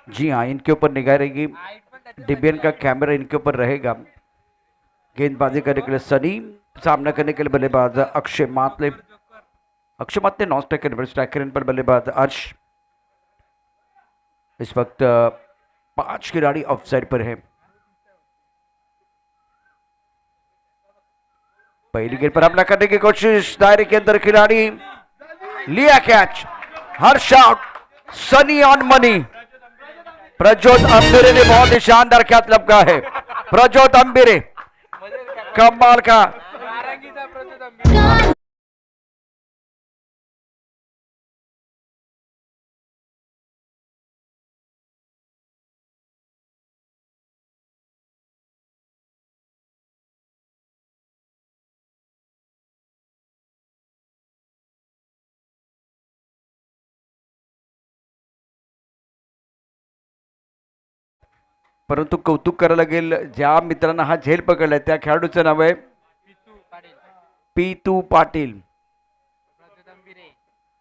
जी हाँ, इनके ऊपर निगाह रहेगी, डिबियन का कैमरा इनके ऊपर रहेगा। गेंदबाजी करने के लिए सनी, सामना करने के लिए बल्लेबाज अक्षय मात्रे। अक्षय मात्रे नॉन स्ट्राइकर, स्ट्राइकर इन पर बल्लेबाज अर्श। इस वक्त 5 खिलाड़ी ऑफसाइड पर है। पहली गेंद पर हमला करने की कोशिश, दायरे के अंदर खिलाड़ी, लिया कैच, हर shot sunny on money. Prajyot Ambire ने बहुत ही शानदार कैच लपका है। प्रज्योत अंबिरे कमाल का। परंतु कौतुक करायला लागेल, ज्या मित्रांना हा झेल पकडलाय त्या खेळाडूचं नाव आहे पीतू पाटील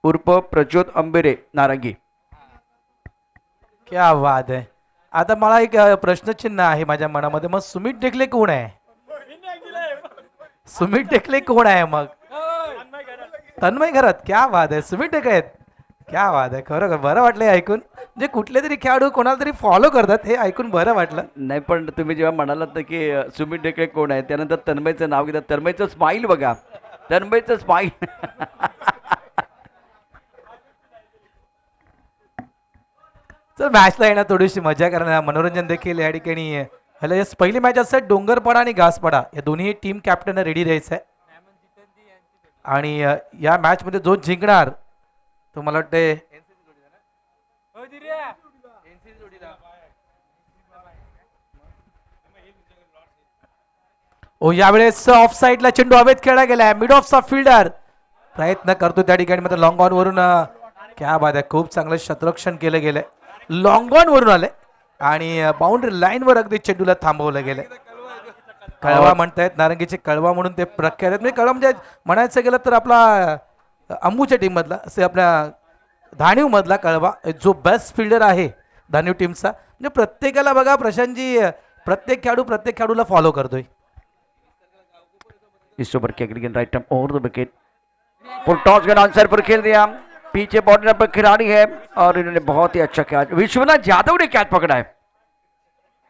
उर्फ प्रज्योत अंबिरे नारंगी। क्या बात आहे। आता मला एक प्रश्नचिन्ह आहे माझ्या मनामध्ये, मग सुमित टेकले कोण आहे? सुमित टेकले कोण आहे मग? तन्मय घरात, क्या बात आहे, सुमित टेक आहेत, क्या बात आहे। खरं बरं वाटलं ऐकून, म्हणजे कुठले तरी खेळाडू कोणाला तरी फॉलो करतात हे ऐकून बरं वाटलं। नाही पण तुम्ही जेव्हा म्हणालात की सुमित ढेकळे कोण आहे, त्यानंतर तन्मयचं नाव घेतात, तन्मयचं स्माईल बघा, तन्मयचं स्माईल। तर मॅचला येणार थोडीशी मजा करणार, मनोरंजन देखील या ठिकाणी ह्याला पहिली मॅच असते डोंगरपाडा आणि घासपाडा या दोन्ही टीम कॅप्टन रेडी द्यायचं आहे। आणि या मॅच मध्ये जो जिंकणार तो मला वाटते यावेळेस ऑफ साइडला चेंडू हवेत खेळला गेलाय, मिड ऑफचा फिल्डर प्रयत्न करतो त्या ठिकाणी, मात्र लॉंग ऑन वरून क्या बात आहे, खूप चांगलं शतरक्षण केलं गेलंय, लॉंग ऑन वरून आलंय आणि बाउंड्री लाईन वर अगदी चेंडूला थांबवलं गेलंय। कळवा म्हणतायत, नारंगीचे कळवा म्हणून ते प्रख्यात आहेत। म्हणजे कळवा म्हणजे म्हणायचं गेलं तर आपला अंबूच्या टीम मधला, असे आपल्या धाणीव मधला कळवा जो बेस्ट फिल्डर आहे धाणीव टीमचा। म्हणजे प्रत्येकाला बघा प्रशांतजी, प्रत्येक खेळाडूला फॉलो करतोय। इस ओवर की अगली गेंद right turn over the wicket, full toss गन आंसर पर खेल दिया, पीछे बॉर्डर पर खिलाड़ी है और इन्होंने बहुत ही अच्छा कैच, विश्वनाथ यादव ने कैच पकड़ा है,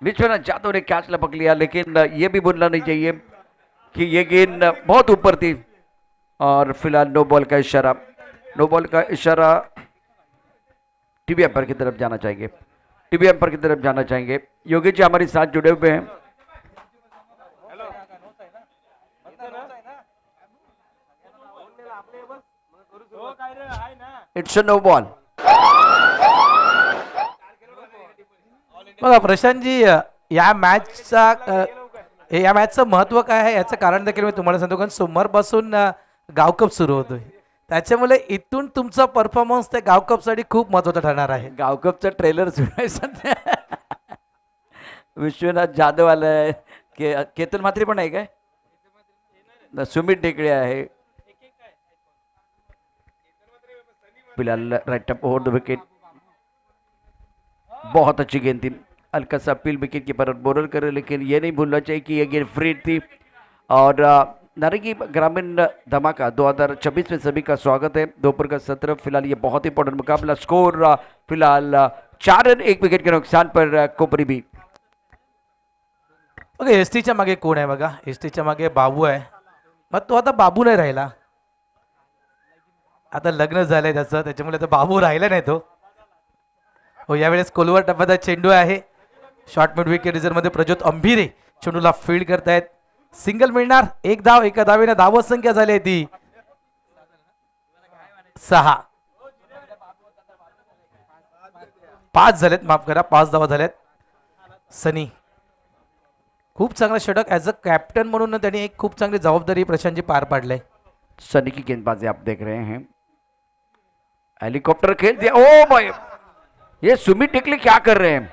विश्वनाथ यादव ने कैच लपक लिया, लेकिन ये भी भूलना नहीं चाहिए कि ये गेंद बहुत ऊपर थी और फिलहाल नो बॉल का इशारा, नो बॉल का इशारा टीवी एम्पायर की तरफ जाना चाहेंगे, टीवी एम्पायर की तरफ जाना चाहेंगे। योगेश जी हमारे साथ जुड़े हुए हैं। It's a no ball. बघा प्रशांतजी, या मॅचचं महत्व काय आहे याचं कारण देखील मी तुम्हाला सांगतो, कारण सोमवारपासून गावकप सुरू होतोय, त्याच्यामुळे इथून तुमचा परफॉर्मन्स त्या गावकप साठी खूप महत्वाचा ठरणार आहे। गावकपचा ट्रेलर सुरू आहे सध्या। विश्वनाथ जाधव आलाय, केतन म्हात्रे पण आहे काय, सुमित ढेकळे आहे, फिलहाल right up over the wicket, बहुत अच्छी गेंद थी, हल्का सा अपील विकेट कीपर बोलर करे, लेकिन ये नहीं भूलना चाहिए कि ये गेंद फ्री थी। और नारंगी ग्रामीण धमाका 2026 में सभी का स्वागत है। दोपहर का सत्र, फिलहाल ये बहुत इंपॉर्टेंट मुकाबला, स्कोर फिलहाल 4 रन 1 विकेट के नुकसान पर कोपरी भी। बघा एसटीच्या मागे कोण आहे, बघा एसटीच्या मागे बाबू आहे, मग तो आता बाबू नाही राहिला, आता लग्न झालंय त्याचं, त्याच्यामुळे आता बाबू राहिला नाही तो। हो यावेळेस कोलवर टप्प्याचा चेंडू आहे, शॉर्ट मिड विकेट रिझर्व मध्ये प्रज्योत अंभिरे चेंडूला फील्ड करतायत, सिंगल मिळणार, एक धाव, एका धावेने धावत संख्या झाली आहे ती 6, 5 झालेत, माफ करा 5 धावा झाल्यात। सनी खूप चांगला षटक, ऍज अ कॅप्टन म्हणून त्यांनी एक खूप चांगली जबाबदारी प्रशांतजी पार पाडले। सनी की गेंदबाजी आप देख रहे हैं, हेलीकॉप्टर खेल दिया, ओ भाई ये सुमित ढेकले क्या कर रहे हैं,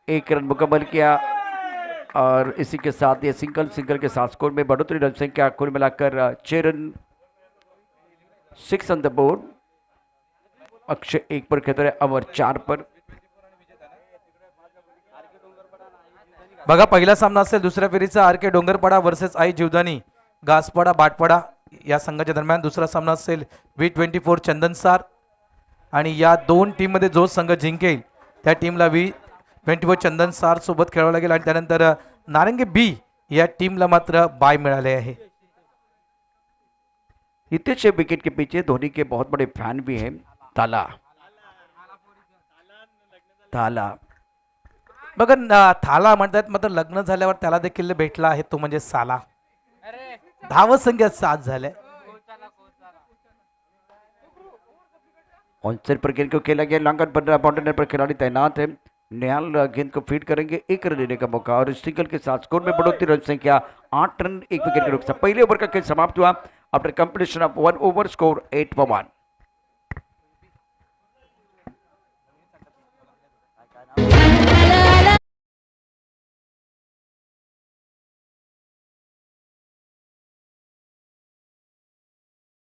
1 रन मुकम्मल किया और इसी के साथ ये सिंगल के साथ स्कोर में बढ़ोतरी, रन संख्या कुल मिलाकर 6 रन, 6 ऑन द बोर्ड। अक्षय 1 पर खेळतोय, अमर 4 पर. बघा पहिला सामना असेल दुसऱ्या फेरीचा आर.के. डोंगरपाडा वर्सेस आई जीवदानी गासपाडा बाटपाडा या संघाच्या दरम्यान. दुसरा सामना असेल V24 चंदनसार आणि या दोन टीम मध्ये जो संघ जिंकेल त्या टीमला V24 चंदनसार सोबत खेळावं लागेल आणि त्यानंतर नारंगी बी या टीमला मात्र बाय मिळाले आहे. हितेश विकेट के पीछे धोनी के बहुत बड़े फैन भी हैं. ताला ताला बघा थाला म्हणतात मात्र लग्न झाल्यावर त्याला देखील भेटला आहे तो म्हणजे साला. धावसंख्या 7 झाले. ऑन साइड पर गेंद को खेला गया, लॉन्ग पर बाउंड्री पर खिलाड़ी तैनात है. निहाल गेंद को फीड करेंगे, 1 रन लेने का मौका और सिंगल के साथ स्कोर में बढ़ोतरी. रन संख्या 8 रन 1 विकेट के नुकसान. पहले ओवर का खेल समाप्त हुआ after completion of 1 over. Score 8 for 1.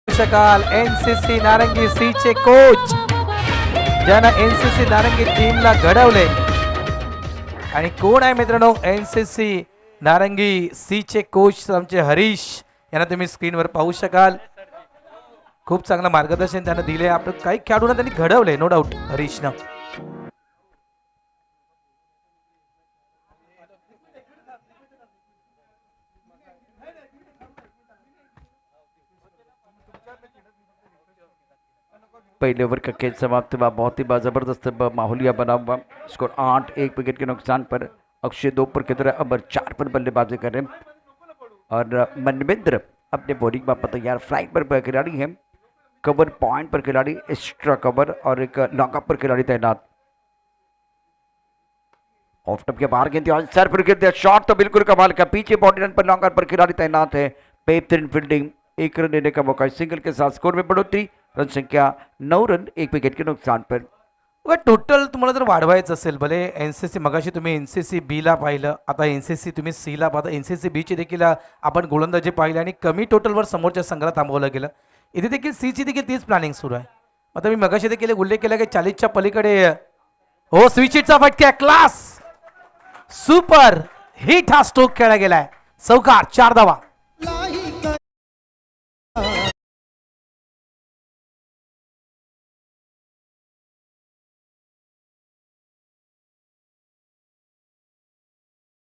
सकाल एनसीसी नारंगी सी चे कोच ज्यांना एनसीसी नारंगी टीमला घडवले आणि कोण आहे मित्रांनो एनसीसी नारंगी सी चे कोच आमचे हरीश यांना तुम्ही स्क्रीनवर पाहू शकाल. खूप चांगलं मार्गदर्शन त्यांना दिले. आपण काही खेळाडूंना त्यांनी घडवले नो डाऊट हरीशनं. पहले ओवर का खेल समाप्त हुआ. बहुत ही जबरदस्त माहौलिया बना हुआ. स्कोर 8 विकेट के नुकसान पर. अक्षय 2 पर खेल रहे, अमर 4 पर बल्लेबाजी कर रहे हैं और मनविंद्र अपने बॉलिंग पर तैयार. फ्लाइट पर खिलाड़ी है, कवर पॉइंट पर खिलाड़ी, एक्स्ट्रा कवर और एक लॉन्ग अप पर खिलाड़ी तैनात. ऑफ टप के बाहर गेंद सर पर गिर दिया. शॉट तो बिल्कुल कमाल का. पीछे बॉडी रन पर लॉन्ग पर खिलाड़ी तैनात है. बेहतरीन फील्डिंग, 1 रन लेने का मौका. सिंगल के साथ स्कोर में बढ़ोतरी. रन संख्या 9 रन 1 विकेट के नुकसान पर. टोटल तुम्हाला जर वाढवायचं असेल भले एनसीसी मगाशी तुम्ही एनसीसी बी ला पाहिलं, आता एनसीसी तुम्ही सी ला पाहता. एनसीसी बी ची देखील आपण गोलंदाजी पाहिली आणि कमी टोटलवर समोरच्या संघाला थांबवलं गेलं. इथे देखील सी ची देखील तीच प्लॅनिंग सुरू आहे. आता मी मगाशी देखील उल्लेख केला की 40च्या पलीकडे हो स्विचिटचा फटका क्लास सुपर हिट हा स्ट्रोक खेळला गेलाय. चौकार 4 धावा.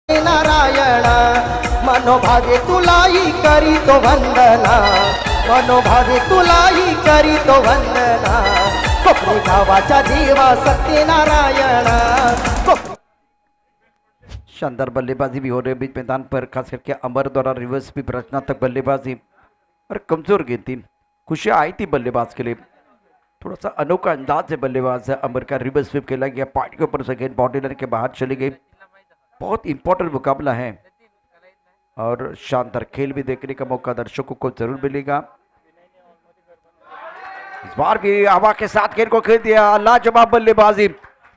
नारायण मनोभावे तुलाई करी तो वंदना, मनोभावे तुलाई करी तो वंदना. कोकणी गावाच्या देवा सत्यनारायण. शानदार बल्लेबाजी भी हो रही है बीच मैदान पर, खास करके अमर द्वारा रिवर्स भी रचनात्मक बल्लेबाजी और कमजोर गेंद थी. खुशियाँ आई थी बल्लेबाज के लिए. थोड़ा सा अनोखा अंदाज है बल्लेबाज है अमर का. रिवर्स स्वीप खेला गया, पॉइंट के ऊपर से गेंद बाउंड्री लाइन के बाहर चली गई. बहुत इंपॉर्टेंट मुकाबला है और शानदार खेल भी देखने का मौका दर्शकों को जरूर मिलेगा. इस बार भी हवा के साथ गेंद को खेल दिया. लाजवाब बल्लेबाजी.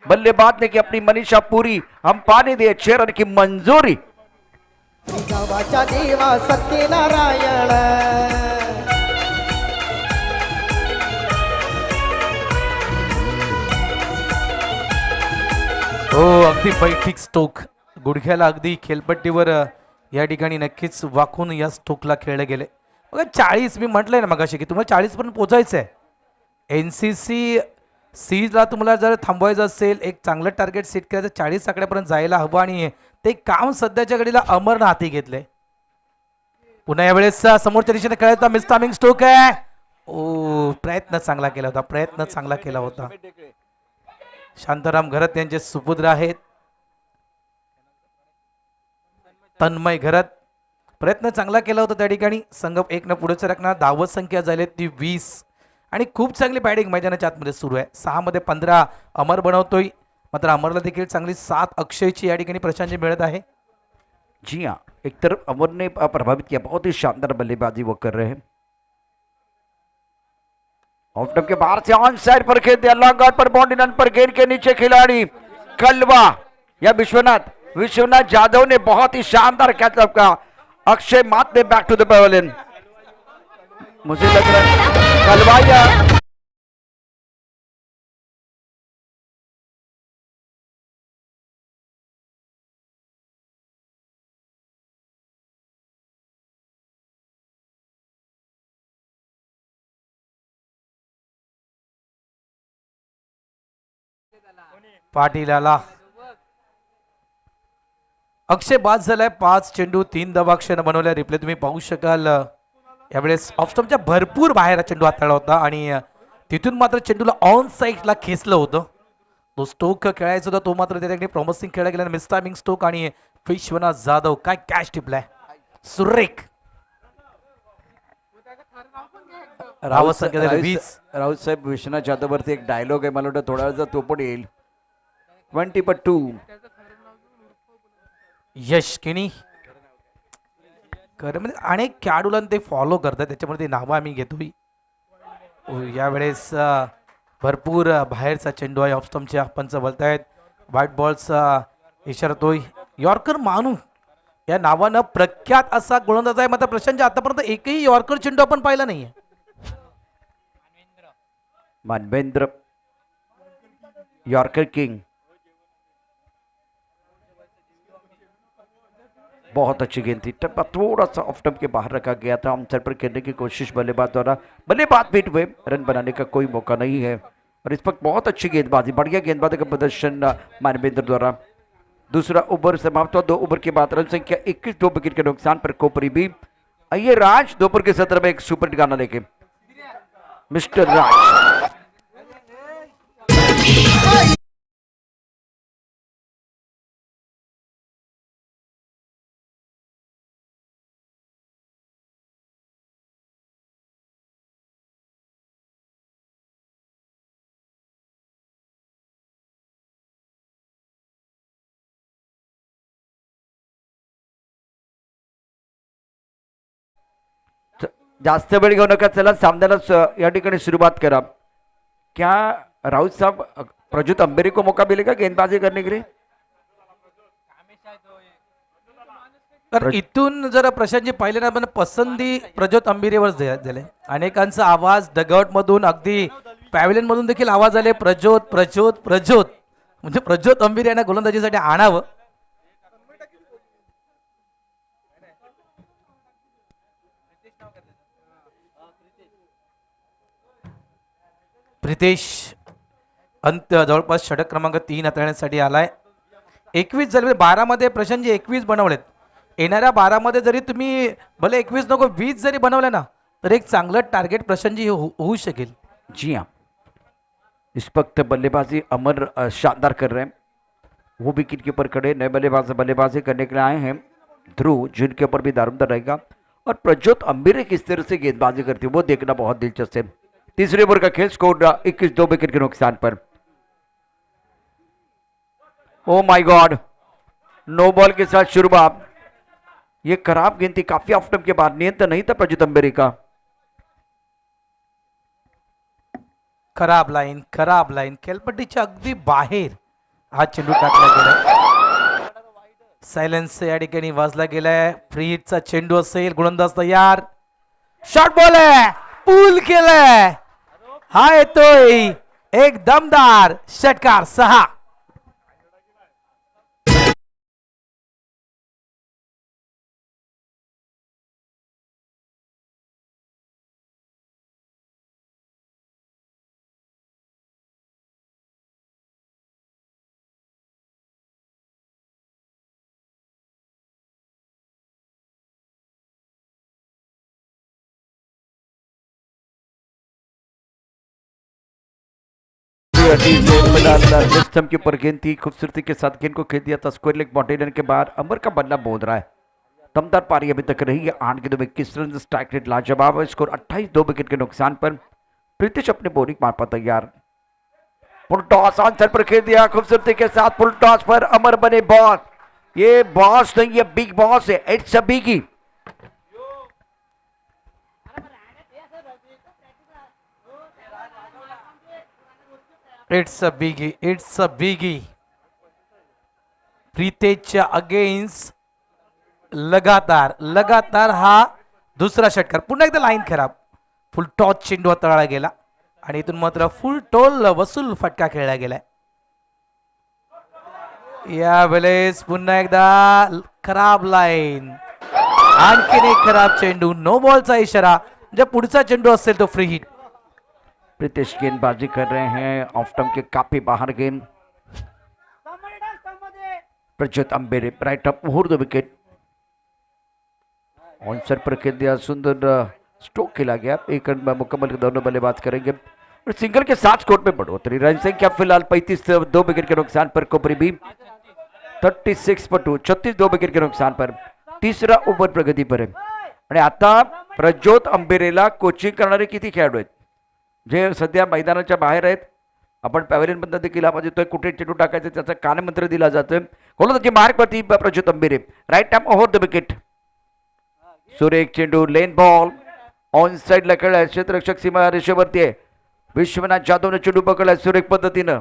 बल्लेबाज ने की अपनी मनीषा पूरी. हम पाने दिए 6 रन की मंजूरी. गावाच्या देवा सत्यनारायण. हो अगदी बैठीक स्ट्रोक गुडघ्याला अगदी खेळपट्टीवर या ठिकाणी नक्कीच वाकून या स्ट्रोकला खेळले गेले. बघा 40 मी म्हटलंय ना मगाशी की तुम्हाला 40 पर्यंत पोहोचायचं आहे. एनसीसी सीला तुम्हाला जर थांबवायचं असेल एक चांगलं टार्गेट सेट करायचं 40 आकड्यापर्यंत जायला हवं आणि ते काम सध्याच्या घडीला अमरनं हाती घेतलंय. पुन्हा यावेळेस समोरच्या दिशेने खेळायचा मिस टायमिंग स्ट्रोक आहे. ओ प्रयत्न चांगला केला होता, प्रयत्न चांगला केला होता. शांताराम घरत यांचे सुपुत्र आहेत तन्मय घरत. प्रयत्न चांगला केला होता त्या ठिकाणी. संघ 1 न पुढे सरकणार. धावत संख्या झाली ती 20 आणि खूप चांगली बॅटिंग मैदानाच्या आतमध्ये सुरू आहे. 6 मध्ये 15 अमर बनवतोय. मात्र अमरला देखील चांगली 7 अक्षयची या ठिकाणी प्रशांत मिळत आहे. जी हाँ, एक तरफ अमर ने प्रभावित किया, बहुत ही शानदार बल्लेबाजी वो कर रहे हैं. ऑफ टप के बाहर से ऑन साइड पर खेल दिया. लॉन्ग आउट पर बाउंड्री लाइन पर गेंद के नीचे खिलाड़ी कलवा या विश्वनाथ जाधव ने बहुत ही शानदार कैचअप का. अक्षय मात ने बैक टू द पवेलियन. मुझे लग रहा है कलवा या पाटील आला. अक्षय बाद झालाय. 5 चेंडू 3 दबाक्षण बनवल्या. रिप्ले तुम्ही पाहू शकाल. यावेळेस ऑफस्टमच्या भरपूर बाहेर चेंडू हाताळला होता आणि तिथून मात्र चेंडूला ऑन साईडला खेचलं होतं. तो स्टोक खेळायचा होता, तो मात्र त्या ठिकाणी प्रॉमिसिंग खेळला गेला. मिस टायमिंग स्टोक आणि विश्वनाथ जाधव काय कॅच टिपलाय सुरेख. रावत संख्या 20. राऊत साहेब विश्वनाथ जाधव वरती एक डायलॉग आहे, मला वाटतं थोड्या वेळाचा तो पण येईल. 20/2. यश किनी खरं म्हणजे अनेक खेळाडूला ते फॉलो करतात, त्याच्यामुळे ते नावं आम्ही घेतोय. यावेळेस भरपूर बाहेरचा चेंडू आहे. ऑफस्टमच्या पंच बोलतायत व्हाईट बॉलचा इशारा तोय. यॉर्कर मानू या नावानं प्रख्यात असा गोलंदाज आहे, मात्र प्रशांतच्या आतापर्यंत एकही यॉर्कर चेंडू आपण पाहिला नाहीये. मानवेंद्र यॉर्कर किंग, बहुत अच्छी गेंद थी. टप्पा थोड़ा सा ऑफ टर्म के बाहर रखा गया था. हम सर पर खेलने की कोशिश बल्लेबाज द्वारा, बल्लेबाज बीट हुए, रन बनाने का कोई मौका नहीं है. और इस वक्त बहुत अच्छी गेंदबाजी, बढ़िया गेंदबाजी का प्रदर्शन मानवेंद्र द्वारा. दूसरा ओवर समाप्त हुआ. 2 ओवर के बाद रन संख्या 21, 2 विकेट के नुकसान पर कोपरी भी. आइए राज, 2 ओवर के सत्र में एक सुपर हिट गाना लेके मिस्टर राज. जास्त वेळ घेऊ नका, चला सामन्याला या ठिकाणी सुरुवात करा. क्या राउत साहब प्रज्योत अंबेरी को मौका मिलेगा गेंदबाजी करने के लिए? तर इथून जर प्रशांतजी पाहिले ना, पण पसंती प्रज्योत अंबिरेवर झाले. अनेकांचा आवाज डगआउट मधून, अगदी पॅव्हलियन मधून देखील आवाज आले प्रज्योत प्रज्योत प्रज्योत, म्हणजे प्रज्योत अंबिरे यांना गोलंदाजीसाठी आणावं. प्रितेश अंत जवळपास षटक क्रमांक 3 हाताळण्यासाठी आलाय. 21 झाले, 12 मध्ये प्रशांतजी 21 बनवलेत. येणाऱ्या 12 मध्ये जरी तुम्ही भले 21 नको 20 जरी बनवले ना, तर एक चांगलं टार्गेट प्रशांतजी होऊ शकेल. जी हाँ, इस वक्त बल्लेबाजी अमर शानदार कर रहे हैं. वो विकेट के ऊपर खड़े, नए बल्लेबाजी करने के लिए आए हैं. ध्रुव जिनके ऊपर भी दारोमदार रहेगा. और प्रज्योत अंबिरे किस तरह से गेंदबाजी करती है वो देखना बहुत दिलचस्प है. तीसरे ओवर का खेल, स्कोर 21, 2 विकेट के नुकसान पर. Oh my god, no ball के साथ शुरुआत. ये खराब गेंद थी, काफी ऑफ टर्म के बाद. नियंत्रण नहीं था प्रज्योत अंबेरी का. खराब लाईन खेळपट्टीच्या अगदी बाहेर हा चेंडू टाकला गेला. सायलेन्स या ठिकाणी वाजला गेलाय. फ्री हिटचा चेंडू असेल. गोलंदाज तयार. शॉर्ट बॉल आहे, पूल केलाय. हा येतोय एक दमदार षटकार. 6. सिस्टम के ऊपर गेंद थी, खूबसूरती के साथ गेंद को खेल दिया था. स्क्वायर लेग बाउंड्री लेने के बाद अंबर का बल्ला बोल रहा है. दमदार पारी अभी तक रही है. 8 गेंदों में 21 रन, स्ट्राइक रेट लाजवाब है. स्कोर 28, 2 विकेट के नुकसान पर. प्रीतिश अपने बॉलिंग मार पर तैयार. फुल टॉस आंसर पर खेल दिया खूबसूरती के साथ. फुल टॉस पर अमर बने बॉस. ये बॉस नहीं, ये बिग बॉस है. It's a biggie. It's a biggie. प्रीतेजच्या अगेन्स्ट लगातार हा दुसरा षटकार. पुन्हा एकदा लाईन खराब. फुल टॉस चेंडू हाताळला गेला आणि इथून मात्र फुल टोल वसूल फटका खेळला गेलाय. यावेळेस पुन्हा एकदा खराब लाईन, आणखीन एक खराब चेंडू. नो बॉलचा इशारा. जर पुढचा चेंडू असेल तो फ्री हिट. प्रीतेश गेंदबाजी कर रहे हैं. ऑफ टर्म के काफी बाहर गेंद. Prajyot Ambere right up over the wicket on सर पर खेल दिया सुंदर स्ट्रोक खेला गया एक रन मुकम्मल दोनों बल्लेबाज करेंगे और सिंगल के साथ स्कोर में बढ़ोतरी रन संख्या फिलहाल 35 2 विकेट के नुकसान पर कोपरी भी 36 पर 2 36 2 विकेट के नुकसान पर तीसरा ओव्हर प्रगती पर आहे आणि आता प्रज्योत अंबेरेला कोचिंग करणारे किती खेळाडू आहेत जे सध्या मैदानाच्या बाहेर आहेत आपण पॅव्हलियन बद्दल देखील आवाज येतोय कुठे चेंडू टाकायचं त्याचा कानमंत्र दिला जातोय गोलंदाजी मार्कवरती Prajyot Ambere right time over the wicket सुरेख चेंडू लेन बॉल ऑन साइडला खेळलाय क्षेत्ररक्षक सीमा रेषेवरती आहे विश्वनाथ जाधवने चेंडू पकडलाय सुरेख पद्धतीनं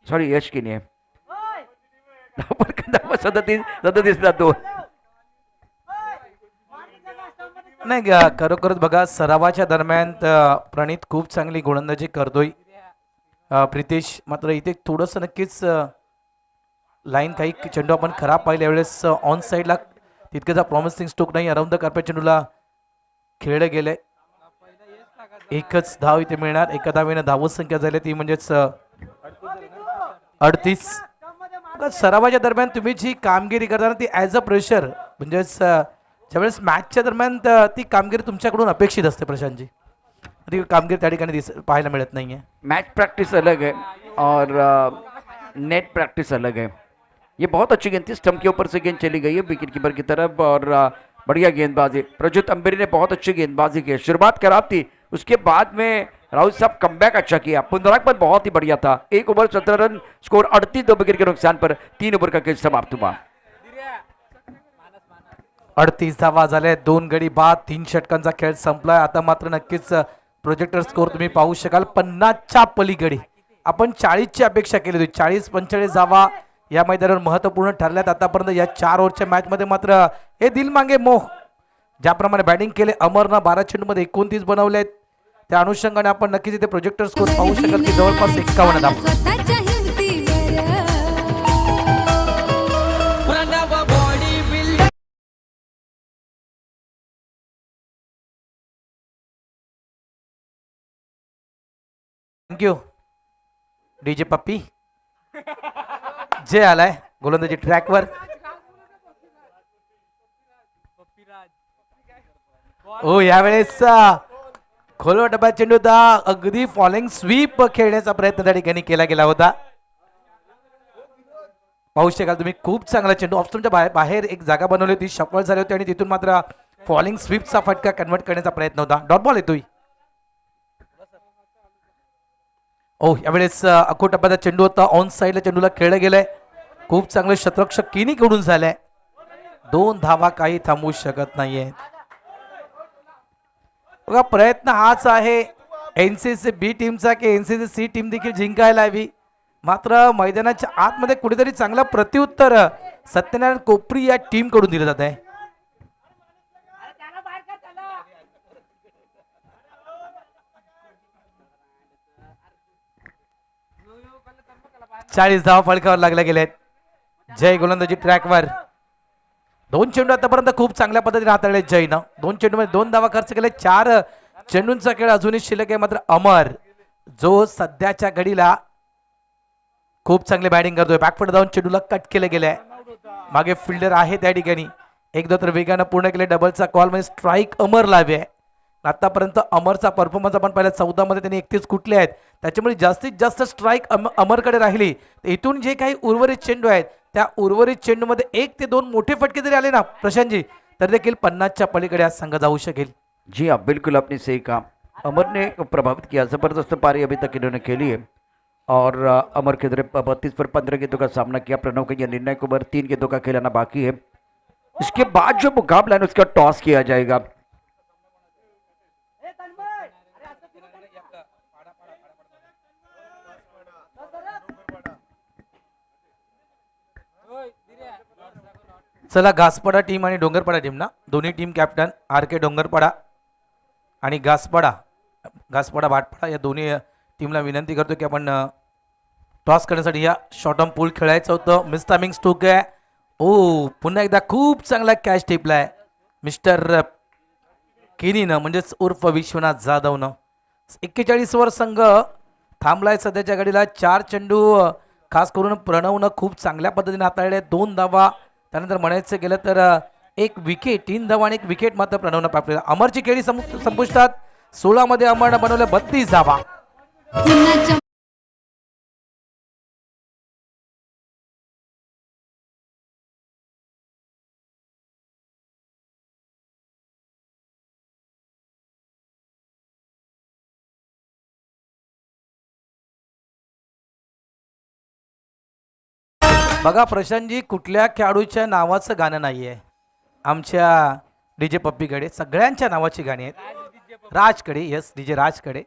सॉरी यश किनी आहे 37 नाही खरोखरच बघा सरावाच्या दरम्यान प्रणित खूप चांगली गोलंदाजी करतोय प्रितेश मात्र इथे थोडंसं नक्कीच लाईन काही चेंडू आपण खराब पाहिले यावेळेस ऑन साईडला तितकेचा प्रॉमिसिंग स्ट्रोक नाही अराउंड द कार्पेट चेंडूला खेळले गेले एकच धाव इथे मिळणार एका धावेनं धाव संख्या झाली ती म्हणजेच 38 सरावाच्या दरम्यान तुम्ही जी कामगिरी करताना ती ॲज अ प्रेशर म्हणजेच ज्यावेळेस मॅचच्या दरम्यान ती कामगिरी तुमच्याकडून अपेक्षित असते प्रशांतजी ती कामगिरी त्या ठिकाणी पाहायला मिळत नाहीये मैच प्रैक्टिस अलग है और नेट प्रैक्टिस अलग है ये बहुत अच्छी गेंद थी स्टंप के ऊपर से गेंद चली गई है विकेट कीपर की तरफ और बढ़िया गेंदबाजी प्रज्योत अंबेरी ने बहुत अच्छी गेंदबाजी की शुरुआत खराब थी उसके बाद में राहुल साहब कमबैक अच्छा किया पुनरागमन बहुत ही बढ़िया था 1 ओवर 17 रन स्कोर 38 2 विकेट के नुकसान पर 3 ओवर का खेल समाप्त हुआ 38 धावा झाल्या 2 गडी बाद 3 षटकांचा खेळ संपलाय आता मात्र नक्कीच प्रोजेक्टर स्कोर तुम्ही पाहू शकाल 50च्या पलीकडे आपण 40ची अपेक्षा केली होती 40-45 धावा या मैदानावर महत्त्वपूर्ण ठरल्यात आतापर्यंत या 4 ओव्हरच्या मॅच मध्ये मात्र हे दिल मागे मोह ज्याप्रमाणे बॅटिंग केले अमरनं 12 चेंडूमध्ये 29 बनवलेत त्या अनुषंगाने आपण नक्कीच इथे प्रोजेक्टर स्कोर पाहू शकाल की जवळपास 51 धावा थँक्यू डीजे पप्पी जे आलाय गोलंदाजी ट्रॅकवर ओ यावेळेस खोलवा डब्यात चेंडू होता अगदी फॉलिंग स्वीप खेळण्याचा प्रयत्न त्या ठिकाणी केला गेला होता पाहू शकाल तुम्ही खूप चांगला चेंडू ऑफस्टमच्या बाहेर एक जागा बनवली होती शफल झाली होती आणि तिथून मात्र फॉलिंग स्वीपचा फटका कन्वर्ट करण्याचा प्रयत्न होता डॉट बॉल येतोय ओ यावेळेस अको टप्प्याचा चेंडू होता ऑन साईडला चेंडूला खेळलं गेलंय खूप चांगलं शतरक्षक किनी कडून झालंय 2 धावा काही थांबवू शकत नाहीये बघा प्रयत्न हाच आहे एनसीसी बी टीमचा की एनसीसी सी टीम देखील जिंकायला हवी मात्र मैदानाच्या आतमध्ये कुठेतरी चांगलं प्रत्युत्तर सत्यनारायण कोपरी या टीम कडून दिलं जात आहे 40 धावा फळकावर लागल्या गेलेत जय गोलंदाजी ट्रॅकवर 2 चेंडू आतापर्यंत खूप चांगल्या पद्धतीने हाताळले जयनं 2 चेंडूमध्ये 2 धावा खर्च केले 4 चेंडूंचा खेळ अजूनही शिल्लक आहे मात्र अमर जो सध्याच्या घडीला खूप चांगली बॅटिंग करतोय बॅकफुट जाऊन चेंडूला कट केले गेले मागे फिल्डर आहे त्या ठिकाणी एकदा तर वेगानं पूर्ण केले डबलचा कॉल म्हणजे स्ट्राईक अमर लावे आतापर्यंत अमरचा परफॉर्मन्स आपण पाहिला 14 मध्ये त्यांनी 31 कुठले आहेत त्याच्यामुळे जास्तीत जास्त स्ट्राईक अमरकडे राहिली इथून जे काही उर्वरित चेंडू आहेत त्या उर्वरित चेंडूमध्ये 1 ते 2 मोठे फटके जरी आले ना प्रशांतजी तर देखील 50च्या पलीकडे आज संघ जाऊ शकेल जी हाँ बिल्कुल आपने सही कहा अमर ने प्रभावित किया जबरदस्त पारी अभी तक इन्होंने खेली है और अमर के 32 पर 15 गेंदों का सामना किया प्रणव के निर्णय को 3 गेंदों का खिलाना बाकी है इसके बाद जो मुकाबला है उसका टॉस किया जाएगा चला घासपाडा टीम आणि डोंगरपाडा टीम ना दोन्ही टीम कॅप्टन आर के डोंगरपाडा आणि घासपाडा भाटपाडा या दोन्ही टीमला विनंती करतो की आपण टॉस करण्यासाठी या शॉर्ट ऑन पूल खेळायचं होतं मिस टायमिंग स्ट्रोक आहे ओ पुन्हा एकदा खूप चांगला कॅच टिपलाय मिस्टर किनीनं म्हणजेच उर्फ विश्वनाथ जाधवनं 41 वर संघ थांबलाय सध्याच्या घडीला 4 चेंडू खास करून प्रणवनं खूप चांगल्या पद्धतीने हाताळले 2 धावा. त्यानंतर म्हणायचं गेलं तर 1 विकेट, 3 धावा आणि 1 विकेट मात्र प्रणवनं प्राप्त. अमरची खेळी संपुष्टात. 16 मध्ये अमरनं बनवल्या 32 धावा. बघा प्रशांतजी, कुठल्या खेळाडूच्या नावाचं गाणं नाहीये आमच्या डीजे पप्पीकडे. सगळ्यांच्या नावाची गाणी आहेत. राजकडे, यस डीजे राजकडे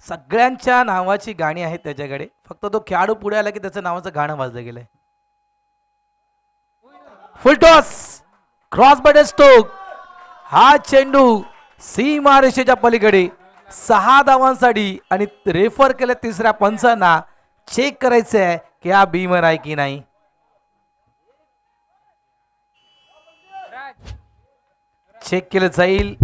सगळ्यांच्या नावाची गाणी आहेत त्याच्याकडे. फक्त तो खेळाडू पुढे आला की त्याचं नावाचं गाणं वाजलं गेलंय. फुल टॉस, क्रॉस बॅट स्ट्रोक. हा चेंडू सीमारेषेच्या पलीकडे 6 धावांसाठी आणि रेफर केलं तिसऱ्या पंचांना. चेक करायचंय की हा बीमर आहे की नाही. चेक केलं जाईल.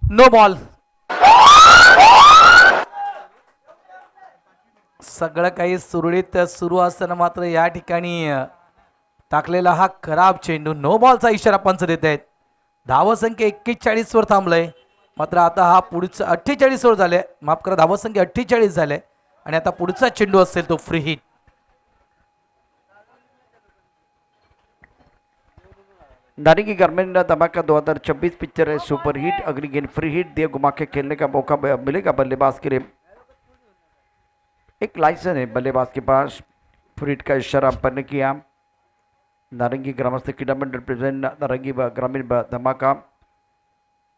No ball. सगळं काही सुरळीत सुरू असताना मात्र या ठिकाणी टाकलेला हा खराब चेंडू. नो बॉलचा इशारा पंच देत आहेत. धावसंख्या 41 वर थांबलंय. मात्र आता हा पुढचा 48 वर झाले. माफ करा, धावसंख्या 48 झाले आणि आता पुढचा चेंडू असेल तो फ्री हिट. नारंगी गारमेंट धमाका 2026 पिक्चर है सुपर हिट. अगली गेंद फ्री हिट दिए घुमा के खेलने का मौका मिलेगा बल्लेबाज के लिए. एक लाइसेंस है बल्लेबाज के पास. फ्री हिट का इशारा अंपायर ने किया. नारंगी ग्रामस्थ टूर्नामेंट रिप्रेजेंट नारंगी ग्रामीण धमाका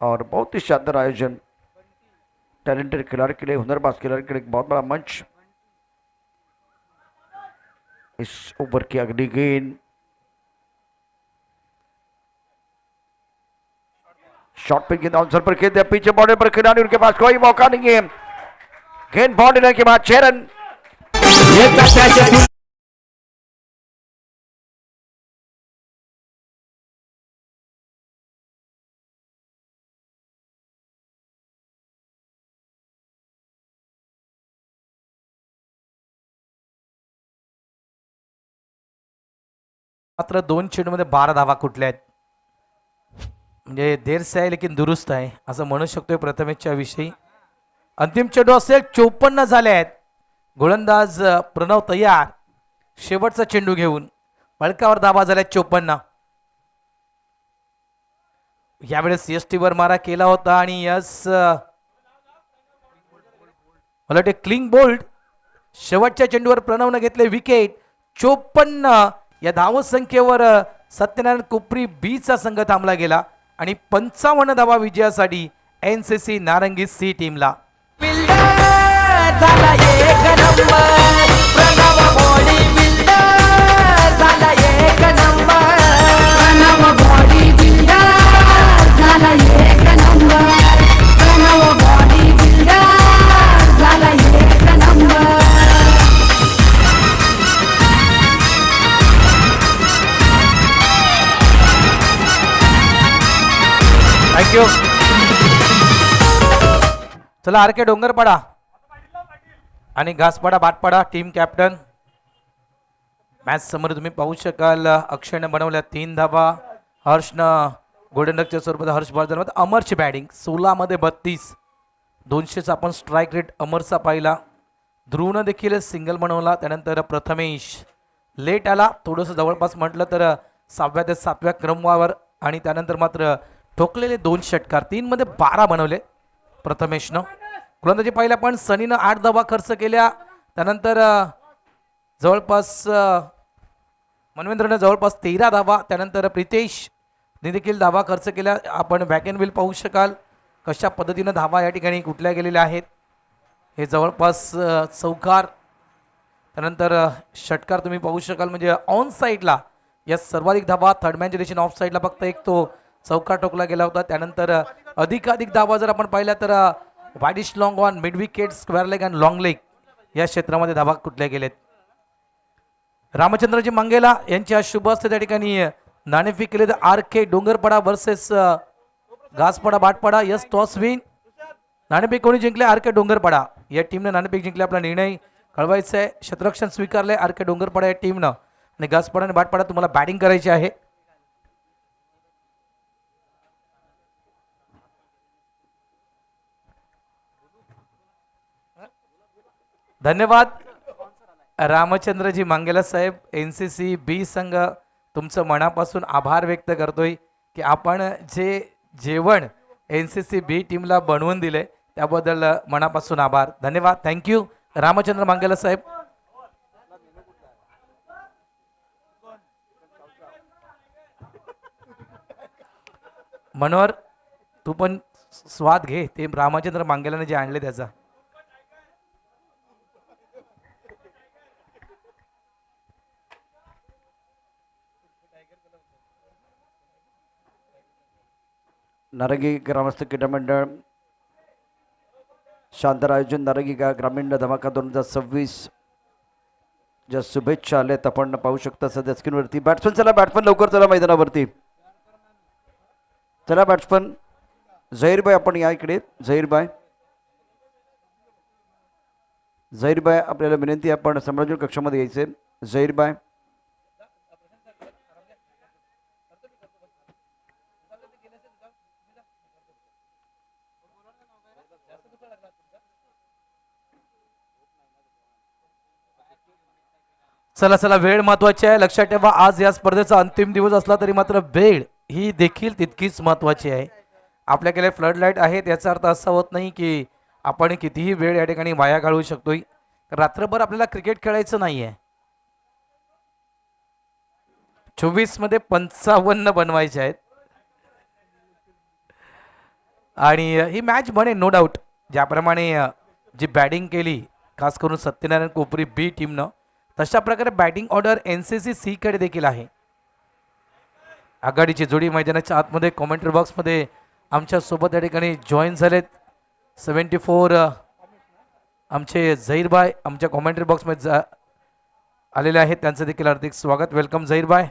और बहुत ही शानदार आयोजन. टैलेंटेड खिलाड़ी के लिए, हुनरबाज खिलाड़ी के लिए एक बहुत बड़ा मंच. इस ओवर की अगली गेंद शॉट पे गेंद आंसर पर खेल दिया. पीछे बॉर्डर पर खिलाड़ी, उनके पास कोई मौका नहीं है. गेंद बाउंड्री के बाद 6 रन. मात्र 2 चेंडूमध्ये 12 धावा कुठल्या आहेत. म्हणजे देर से आहे लेकिन दुरुस्त आहे असं म्हणू शकतोय प्रथमेशच्या विषयी. अंतिम चेंडू असेल. 54 झाले आहेत. गोलंदाज प्रणव तयार शेवटचा चेंडू घेऊन. फळकावर धावा झाल्या 54. यावेळेस एसटी वर मारा केला होता आणि यस मला वाटते क्लिंग बोल्ड. शेवटच्या चेंडूवर प्रणवनं घेतले विकेट. 54 या धावसंख्येवर सत्यनारायण कोपरी बीचा संघ थांबला गेला आणि 55 धावा विजयासाठी एनसीसी नारंगी सी टीमला. थँक्यू. चला आर के डोंगरपाडा आणि घासपाडा बाटपाडा टीम कॅप्टन. मॅच समोर तुम्ही पाहू शकाल अक्षयनं बनवल्या 3 धावा. हर्षनं गोल्डन डकच्या स्वरूपात हर्षवर्धन. अमरची बॅटिंग 16 मध्ये 32. 200चा आपण स्ट्राईक रेट अमरचा पाहिला. ध्रुवनं देखील सिंगल बनवला. त्यानंतर प्रथमेश लेट आला थोडंसं जवळपास म्हटलं तर 6व्या ते 7व्या क्रमवार. आणि त्यानंतर मात्र ठोकलेले 2 षटकार. 3 मध्ये 12 बनवले प्रथमेशनं. गोलंदाजी पाहिला पण सनीनं 8 धावा खर्च केल्या. त्यानंतर जवळपास मनवेंद्रनं जवळपास 13 धावा. त्यानंतर प्रितेशने देखील धावा खर्च केल्या. आपण बॅक अँड व्हील पाहू शकाल कशा पद्धतीनं धावा या ठिकाणी कुठल्या गेलेल्या आहेत. हे जवळपास चौकार, त्यानंतर षटकार तुम्ही पाहू शकाल. म्हणजे ऑन साईडला या सर्वाधिक धावा थर्ड मॅनच्या दिशेने ऑफ साईडला फक्त एक तो चौकार ठोकला गेला होता. त्यानंतर अधिकाधिक धावा जर आपण पाहिल्या तर widish long on, mid wicket, square leg आणि लॉंग लेग या क्षेत्रामध्ये धावा कुठल्या गेलेत. रामचंद्रजी मंगेला यांच्या शुभ हस्ते त्या ठिकाणी नाणेफेक केले तर RK Dongarpada versus Ghaspada Batpada. Yes toss win. नाणेफेक कोणी जिंकले? RK डोंगरपडा या टीमने नाणेफेक जिंकले. आपला निर्णय कळवायचा आहे. क्षेत्ररक्षण स्वीकारले RK डोंगरपडा या टीमनं आणि घासपडा आणि बाटपाडा तुम्हाला बॅटिंग करायची आहे. धन्यवाद रामचंद्रजी मांगेला साहेब. NCC B संघ तुमचं मनापासून आभार व्यक्त करतोय की आपण जे जेवण NCC B टीमला बनवून दिले त्याबद्दल मनापासून आभार. धन्यवाद. थँक्यू रामचंद्र मांगेला साहेब. मनोहर तू पण स्वाद घे ते रामचंद्र मांगेलाने जे आणले त्याचा. नारंगी ग्रामस्थ क्रीडा मंडळ शानदार आयोजन. नारंगी ग्रामीण धमाका 2026 ज्या शुभेच्छा आल्यात आपण पाहू शकता सध्या स्क्रीनवरती. बॅट्समन चला, बॅट्समन लवकर चला मैदानावरती. चला बॅट्समन. झहीरबाई आपण या इकडे. झहीरबाई आपल्याला विनंती आहे आपण संभाजी कक्षामध्ये यायचे. झहीरबाई चला चला, वेळ महत्वाची आहे. लक्षात ठेवा आज या स्पर्धेचा अंतिम दिवस असला तरी मात्र वेळ ही देखील तितकीच महत्वाची आहे. आपल्याकडे फ्लड लाईट आहेत याचा अर्थ असा होत नाही की आपण कितीही वेळ या ठिकाणी वाया घालवू शकतोय. रात्रभर आपल्याला क्रिकेट खेळायचं नाहीये. 24 मध्ये 55 बनवायचे आहेत आणि ही मॅच बने नो डाऊट. ज्याप्रमाणे जी बॅटिंग केली खास करून सत्यनारायण कोपरी B टीमनं, तशा प्रकारे बॅटिंग ऑर्डर NCC C कडे देखील आहे. आघाडीची जोडी मैदानाच्या आतमध्ये कॉमेंट्री बॉक्समध्ये आमच्या सोबत या ठिकाणी जॉईन झालेत. 74 आमचे झहीरबाई आमच्या कॉमेंट्री बॉक्समध्ये आलेले आहेत. त्यांचं देखील हार्दिक स्वागत. वेलकम झहीरबाई.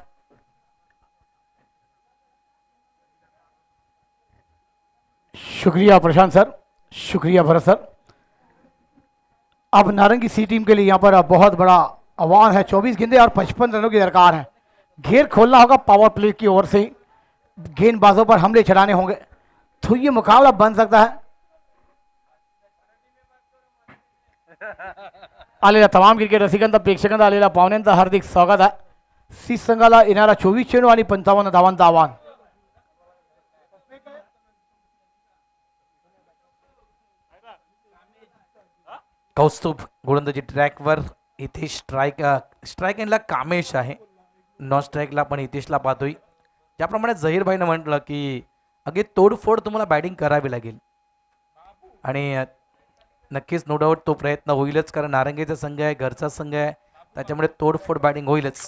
शुक्रिया प्रशांत सर, शुक्रिया भरत सर. अब नारंगी C टीम के लिए यहाँ पर बहुत बड़ा आह्वान है. 24 गेंदे और 55 रनों की दरकार है. घेर खोलना होगा पावर प्ले की ओर से. गेंदबाजों पर हमले चलाने होंगे तो ये मुकाबला बन सकता है. आलेला तमाम क्रिकेट रसिकांचा प्रेक्षकांचा आलेला पाहुण्यांचा हार्दिक स्वागत आहे. C संघाला येणारा 24 चेंडू आणि 55 धावांचं आव्हान. कौस्तुभ गोलंदाजी ट्रॅकवर इथे स्ट्राईक एंडला कामेश आहे. नॉन स्ट्राईकला पण हितेशला पाहतोय. ज्याप्रमाणे झहीरबाईनं म्हटलं की अगदी तोडफोड तुम्हाला बॅटिंग करावी लागेल आणि नक्कीच नो डाऊट तो प्रयत्न होईलच, कारण नारंगीचा संघ आहे, घरचा संघ आहे, त्याच्यामुळे तोडफोड बॅटिंग होईलच.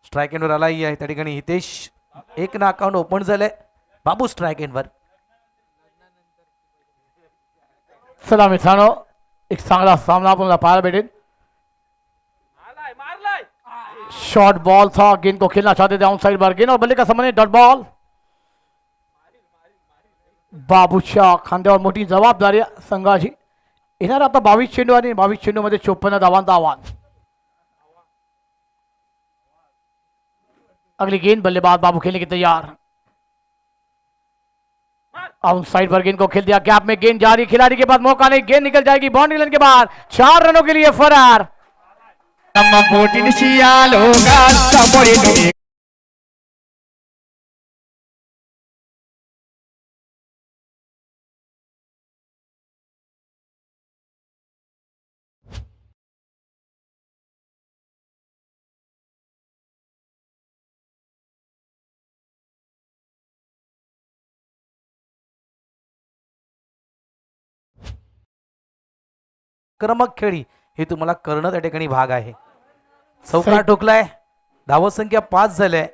स्ट्राईक एंडवर आलाही आहे त्या ठिकाणी हितेश. एक ना अकाउंट ओपन झालंय. बाबू स्ट्राईक एंडवर. चला मित्रांनो, एक चांगला सामना आपल्याला पाहायला भेटेल. शॉर्ट बॉल था, गेंद को खेलना चाहते थे आउट साइड पर. गेंद और बल्ले का संबंध डॉट बॉल. बाबूच्या खांद्यावर मोठी जबाबदारी संघाची. येणार आता 22 चेंडू आणि 22 चेंडू मध्ये 54 धावांचं आव्हान. अगली गेंद बल्लेबाज बाबू खेलने की तैयार. आउट साइड पर गेंद को खेल दिया. गैप में गेंद जारी, खिलाड़ी के पास मौका नहीं, गेंद निकल जाएगी बाउंड्री लाइन के बाहर. 4 रनों के लिए फरार. आक्रमक खेळी हे तुम्हाला करणं त्या ठिकाणी भाग आहे. चौकार ठोकलाय, धावसंख्या 5 झाल्या.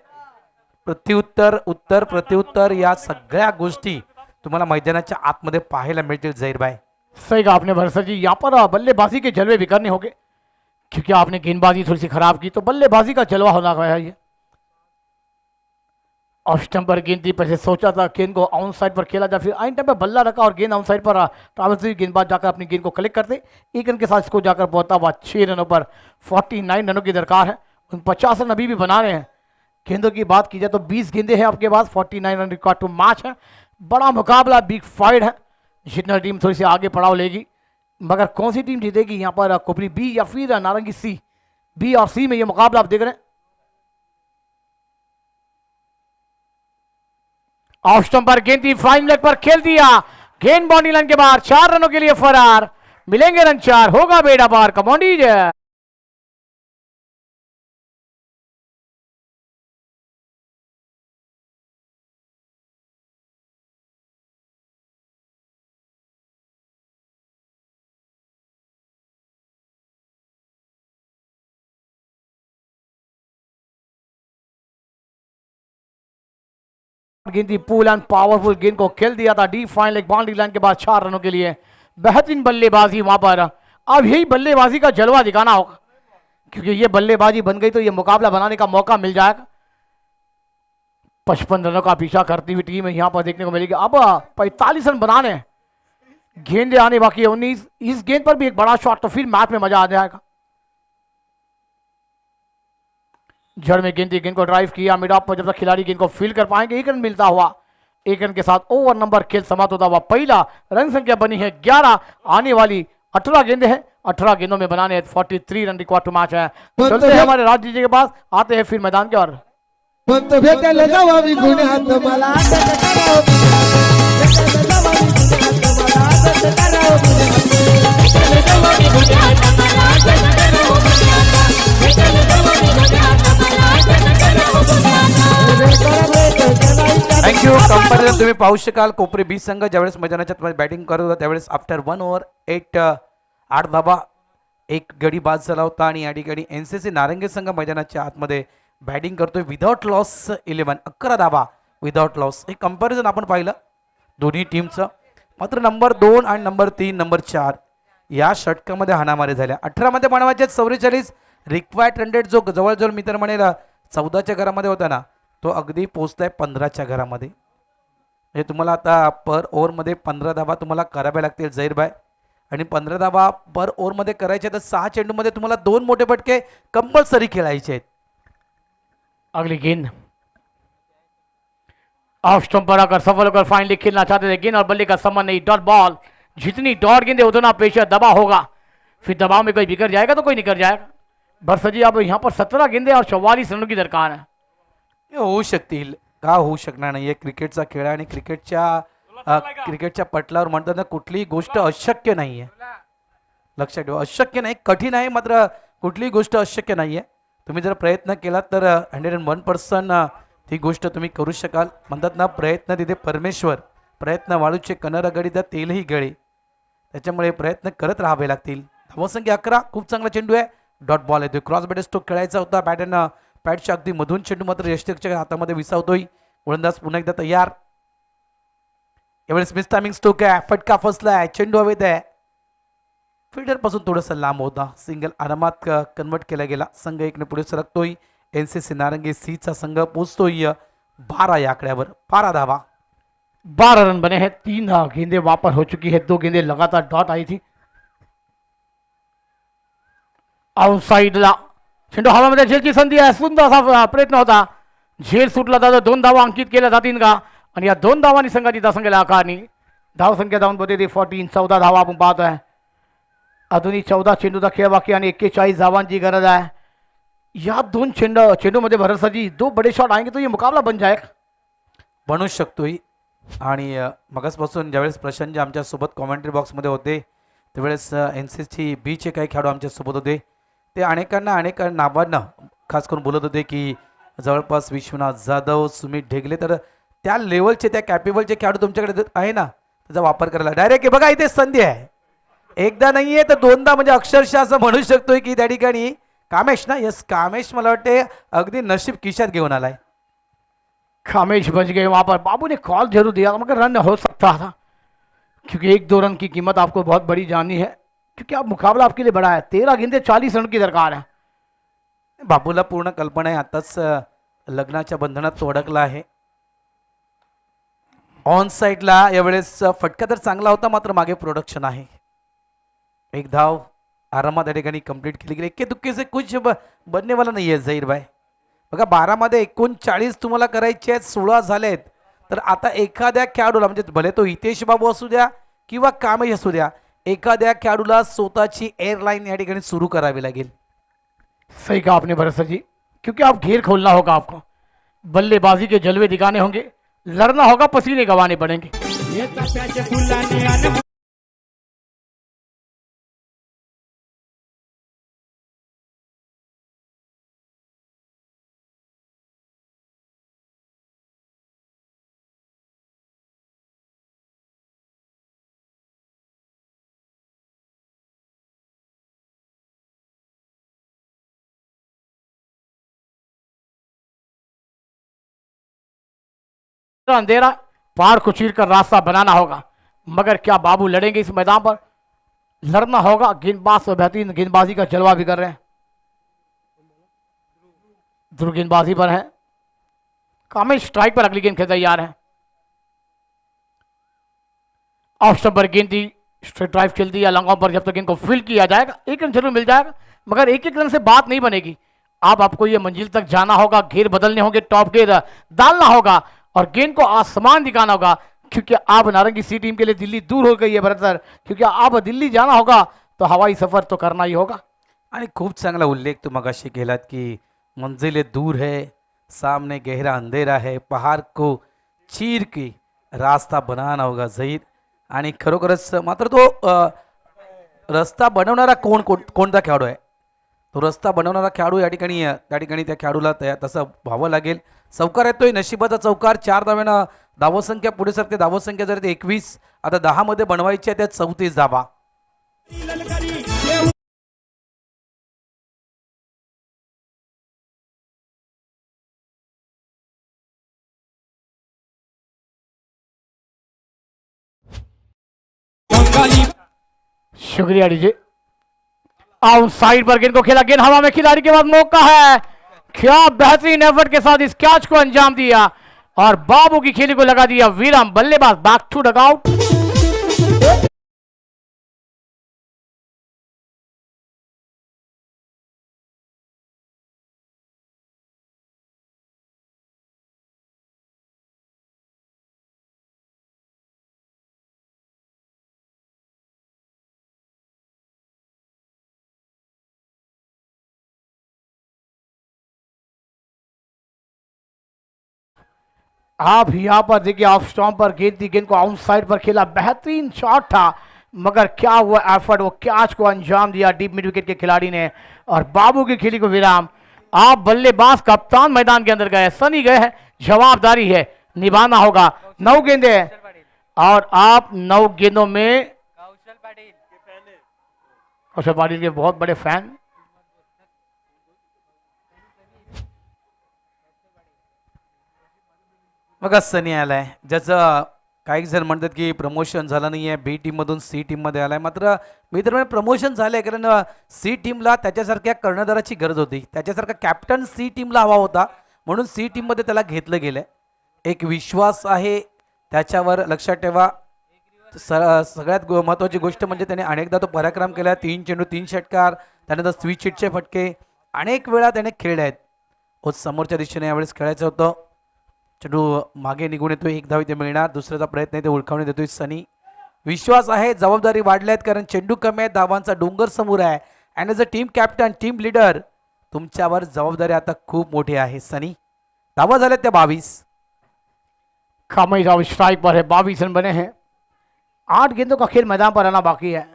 प्रत्युत्तर उत्तर प्रत्युत्तर या सगळ्या गोष्टी तुम्हाला मैदानाच्या आतमध्ये पाहायला मिळतील झहीरभाई. सही कहा आपने भरत सर जी. यहाँ पर बल्लेबाजी के जलवे भी करने होंगे क्योंकि आपने गेंदबाजी थोड़ी सी खराब की तो बल्लेबाजी का जलवा होना है ये. ऑफ स्टंप पर गेंद थी, पहले सोचा था गेंद को ऑन साइड पर खेला जाए, फिर आइन टाइम पर बल्ला रखा और गेंद ऑन साइड पर ट्रावल्स गेंदबाज जाकर अपनी गेंद को कलेक्ट करते. एक रन के साथ इसको जाकर पहुंचता हुआ 6 रनों पर 49 रनों की दरकार है. 50 रन अभी भी बना रहे हैं. गेंदों की बात की जाए तो 20 गेंदे हैं आपके पास, 49 रन रिकॉर्ड टू मैच है. बड़ा मुकाबला, बिग फाइट है. जीतने टीम थोड़ी सी आगे पड़ाव लेगी, मगर कौन सी टीम जीतेगी यहाँ पर, कोपरी बी या फिर नारंगी सी? बी और सी में ये मुकाबला आप देख रहे हैं. ऑफ स्टंप पर गेंद थी, फ्लाइंग लेग पर खेल दिया. गेंद बाउंड्री लाइन के बाहर, 4 रनों के लिए फरार. मिलेंगे रन 4, होगा बेड़ा पार. कमांडीज गेंद थी, पुल एंड पावरफुल गेंद को खेल दिया था the fine leg boundary line के बाद 4 रनों के लिए. बेहतरीन बल्लेबाजी वहां पर. अब यही बल्लेबाजी का जलवा दिखाना होगा क्योंकि ये बल्लेबाजी बन गई तो ये मुकाबला बनाने का मौका मिल जाएगा. 55 रनों का पीछा करती हुई टीम यहाँ पर देखने को मिलेगी. अब 45 रन बनाने हैं, गेंदे आने बाकी है 19. इस गेंद पर भी एक बड़ा शॉट तो फिर मैच में मजा आ जाएगा. जड़ में गेंद थी, गेंद को ड्राइव किया मिड ऑफ पर, जब तक खिलाड़ी गेंद को फील कर पाएंगे 1 रन मिलता हुआ. 1 रन के साथ ओवर नंबर खेल समाप्त होता हुआ. पहला रन संख्या बनी है 11, आने वाली 18 गेंदे हैं. 18 गेंदों में बनाने 43 रन रिकॉर्ड टू मैच है. चलते हैं हमारे राज जी के पास, आते हैं फिर मैदान के. और थँक्यू. कंपॅरिझन तुम्ही पाहू शकाल. कोपरी बी संघ ज्यावेळेस मैदानाच्या बॅटिंग करत होता त्यावेळेस आफ्टर 1 ओव्हर 8 धाबा 1 गडी बाद झाला होता. आणि या ठिकाणी NCC नारंगी संघ मैदानाच्या आतमध्ये बॅटिंग करतोय विदाउट लॉस 11 धाबा विदाउट लॉस. हे कंपॅरिझन आपण पाहिलं दोन्ही टीमचं. मात्र नंबर 2 आणि नंबर 3 नंबर 4 या षटकामध्ये हाणामारी झाल्या. 18 मध्ये बनवायचे 44 रिक्वायर्ड रन जो जवळजवळ मी तर म्हणेल 14च्या घरामध्ये होता ना, तो अगदी पोहोचलाय 15च्या घरामध्ये. हे तुम्हाला आता पर ओव्हरमध्ये 15 धाबा तुम्हाला कराव्या लागतील झहीरभाई. आणि 15 धाबा पर ओव्हरमध्ये करायचे तर 6 चेंडूमध्ये तुम्हाला 2 मोठे फटके कंपल्सरी खेळायचे आहेत. अगली गेंद ऑफ स्टंप पर आकर सफल होकर फाइनली खेलना चाहते थे. गेंद और बल्ले का संबंध नहीं, डॉट बॉल. जितनी डॉट गेंदे उतना प्रेशर दबाव होगा. फिर दबाव में कोई बिगड़ जाएगा तो कोई निकल जाएगा. बरसजी अब यहाँ पर 17 गेंदे और 44 रनों की दरकार है. हे होऊ शकतील का, होऊ शकणार नाही. क्रिकेटचा खेळ आणि क्रिकेटच्या पटलावर म्हणतात ना, कुठलीही गोष्ट अशक्य नाही आहे. लक्षात ठेवा, अशक्य नाही, कठीण आहे, मात्र कुठलीही गोष्ट अशक्य नाही आहे. तुम्ही जर प्रयत्न केलात तर 101% ती गोष्ट तुम्ही करू शकाल. म्हणतात ना, प्रयत्न तिथे परमेश्वर. प्रयत्न वाळूचे कणर गडी तर तेलही गळे. त्याच्यामुळे प्रयत्न करत राहावे लागतील. धावसंख्या 11. खूप चांगला चेंडू आहे, डॉट बॉल येतोय. क्रॉस बॅट स्ट्रोक खेळायचा होता. पॅडच्या अगदी मधून चेंडू मात्र यष्टिकच्या हातामध्ये विसावतोय. गोलंदाज पुन्हा एकदा तयार. यावेळेस मिस टायमिंग स्ट्रोक आहे, फटका फसलाय, चेंडू हवेत आहे. फिल्डर पासून थोडंसं लांब होता. सिंगल आरामात कन्वर्ट केला गेला. संघ 1 ने पुढे सरकतोय. NCC नारंगी सीचा संघ पोहोचतोय 12 या आकड्यावर. 12 धावा, 12 रन बने हैं. 3 गेंदे वापस हो चुकी है, 2 गेंदे लगातार डॉट आई थी. आउटसाइडला चेंडू हवामध्ये झेलची संधी आहे. सुंदर असा प्रयत्न होता, झेल सुटला तर 2 धावा अंकित केल्या जातील का. आणि या 2 धावांनी संघाची धावसंख्येला आकारणी. धावसंख्या जाऊन होते 14. 14 धावा आपण पाहतोय. अजूनही 14 चेंडूचा खेळ बाकी आणि 41 धावांची गरज आहे. या 2 चेंडूमध्ये भरतजी 2 बड़े शॉट आएंगे तो ये मुकाबला बन जाएगा. बनू शकतोय. आणि मगासपासून ज्यावेळेस प्रशांत आमच्या सोबत कॉमेंट्री बॉक्समध्ये होते त्यावेळेस NCC बीचे काही खेळाडू आमच्या सोबत होते. ते अनेक नावांना खास करून बोलत होते की जवळपास विश्वनाथ जाधव, सुमित ढेगले, तर त्या लेवलचे त्या कॅपेबलचे खेळाडू तुमच्याकडे आहे ना, त्याचा वापर करायला. डायरेक्ट बघा इथे संधी आहे. एकदा नाहीये तर दोनदा, म्हणजे अक्षरशः असं म्हणू शकतोय की त्या ठिकाणी कामेश ना, यस कामेश मला वाटते अगदी नशीब खिशात घेऊन आलाय. खामेश बच गए वहां पर. बाबू ने कॉल जरूर दिया मगर रन हो सकता था, क्योंकि 1-2 रन की कीमत आपको बहुत बड़ी जाननी है, क्योंकि आप मुकाबला आपके लिए बड़ा है. 13 गेंदे 40 रन की दरकार है. बाबूला पूर्ण कल्पना आहे, आताच लग्नाच्या बंधनात तो अडकला आहे. ऑन साईडला यावेळेस फटका तर चांगला होता, मात्र मागे प्रोडक्शन आहे. एक धाव आरामात या ठिकाणी कंप्लीट केली गेली. इक्के दुक्के से कुछ बनने वाला नाही आहे झहीर भाई. बघा 12 मध्ये 39 तुम्हाला करायचे आहेत, 16 झालेत. तर आता एखाद्या खेळाडूला, म्हणजे भले तो हितेश बाबू असू द्या किंवा कामेश असू द्या, एखाद्या खेळाडूला स्वतःची एअरलाईन या ठिकाणी सुरू करावी लागेल. सही कहा आपने भरत सर जी, क्योंकि आप घेर खोलना होगा, आपको बल्लेबाजी के जलवे दिखाने होंगे, लड़ना होगा, पसीने गंवाने पड़ेंगे. अंधेरा पार को चीर कर रास्ता बनाना होगा, मगर क्या बाबू लड़ेंगे इस मैदान पर? लड़ना होगा. गेंदबाज तो बेहतरीन गेंदबाजी का जलवा भी कर रहे हैं. ध्रुव गेंदबाजी पर है, कामेश स्ट्राइक पर अगली गेंद खेलते तैयार है. ऑफ स्टंप पर गेंद दी, स्ट्रेट ड्राइव खेल दिया लंगाओं पर. जब तक गेंद को फील्ड किया जाएगा 1 रन जरूर मिल जाएगा, मगर 1-1 रन से बात नहीं बनेगी. आपको ये मंजिल तक जाना होगा, घेर बदलने होंगे, टॉप घेर डालना होगा और गेंद को आसमान दिखाना होगा, क्योंकि आप नारंगी सी टीम के लिए दिल्ली दूर हो गई है भरत सर. क्योंकि आप दिल्ली जाना होगा तो हवाई सफर तो करना ही होगा. आणि खूप चांगला उल्लेख तू मगाशी केलात की मंजिलें दूर है, सामने गहरा अंधेरा है, पहाड़ को चीर के रास्ता बनाना होगा झहीर. आणि खरोखरच मात्र तो रस्ता बनवणारा कोणता खेळाडू आहे, तो रस्ता बनवणारा खेळाडू या ठिकाणी त्या खेळाडूला तसं व्हावं लागेल. चौकार येतोय, नशिबाचा चौकार. 4 धाव्यानं धावसंख्या पुढे सरते. धावसंख्या जर 21 आता 10 मध्ये बनवायची आहे, त्यात 34 धावा. शुक्रिया डीजे. आउट साइड पर गेंद को खेला, गेंद हवा में, खिलाड़ी के पास मौका है. क्या बेहतरीन एफर्ट के साथ इस कैच को अंजाम दिया और बाबू की खेली को लगा दिया विराम. बल्लेबाज बैक टू डगआउट. आप यहाँ पर देखिए, ऑफ स्टॉम्प पर गेंद थी, गेंद को आउट साइड पर खेला, बेहतरीन शॉट था, मगर क्या हुआ एफर्ट, वो कैच को अंजाम दिया डीप मिड विकेट के खिलाड़ी ने और बाबू की खेली को विराम. आप बल्लेबाज कप्तान मैदान के अंदर गए, सनी गए हैं, जवाबदारी है, निभाना होगा. 9 गेंदे हैं और आप 9 गेंदों में कौशल पाटिल के बहुत बड़े फैन. बघा सनी आलाय, ज्याचं काही जण म्हणतात की प्रमोशन झालं नाही आहे, बी टीममधून सी टीममध्ये आलाय. मात्र मी तर म्हणजे प्रमोशन झालं आहे, कारण सी टीमला त्याच्यासारख्या कर्णधाराची गरज होती, त्याच्यासारखा कॅप्टन सी टीमला हवा होता, म्हणून सी टीममध्ये त्याला घेतलं गेलं. एक विश्वास आहे त्याच्यावर, लक्षात ठेवा. सगळ्यात महत्त्वाची गोष्ट म्हणजे त्याने अनेकदा तो पराक्रम केला. 3 चेंडू 3 षटकार, त्यानंतर स्वीच हिटचे फटके अनेक वेळा त्याने खेळले आहेत. समोरच्या दिशेने यावेळेस खेळायचं होतं. चेंडू मागे निघून येतोय, 1 धाव इथे मिळणार. दुसऱ्याचा प्रयत्न इथे ओळखावणी देतोय सनी. विश्वास आहे, जबाबदारी वाढल्यात, कारण चेंडू कमी आहे, धावांचा डोंगर समोर आहे. And as a team captain, team leader, तुमच्यावर जबाबदारी आता खूप मोठी आहे. सनी, धावा झाल्यात त्या 22. खामई राव स्ट्राइक पर है, 22 रन बने हैं. 8 गेंदों का खेल मैदान पर आना बाकी है.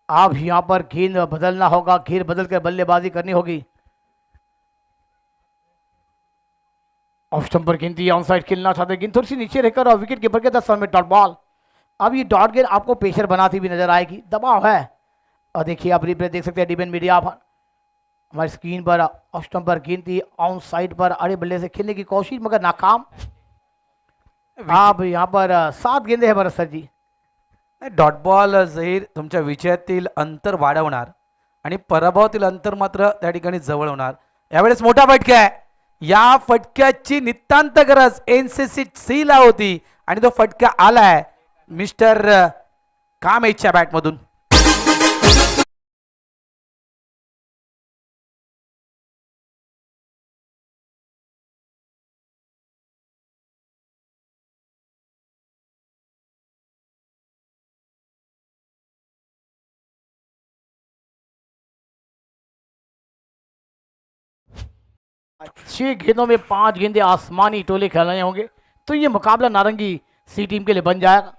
आप यहाँ पर गेंद बदलना होगा, घेर बदल कर बल्लेबाजी करनी होगी. ऑफ स्टंप पर गेंद ऑन साइड खेलना चाहते, गेंद थोड़ी सी नीचे रहकर और विकेट कीपर के 10 रन में डॉट बॉल. अब ये डॉट गेंद आपको प्रेशर बनाती हुई नजर आएगी, दबाव है। और देखिए आप रिप्ले देख सकते हैं डिबेन मीडिया पर हमारी स्क्रीन पर ऑफ स्टंप पर गेंद थी ऑन साइड पर अड़े बल्ले से खेलने की कोशिश मगर नाकाम। आप यहाँ पर 7 गेंदे हैं भरत सर जी। डॉट बॉल झहीर तुमच्या विजयातील अंतर वाढवणार आणि पराभवातील अंतर मात्र त्या ठिकाणी जवळ होणार। यावेळेस मोठा फटका आहे, या फटक्याची नितांत गरज एनसीसी सी ला होती आणि तो फटका आलाय मिस्टर कामेच्या बॅटमधून। छह गेंदों में 5 गेंदे आसमानी टोले खेल रहे होंगे तो ये मुकाबला नारंगी सी टीम के लिए बन जाएगा,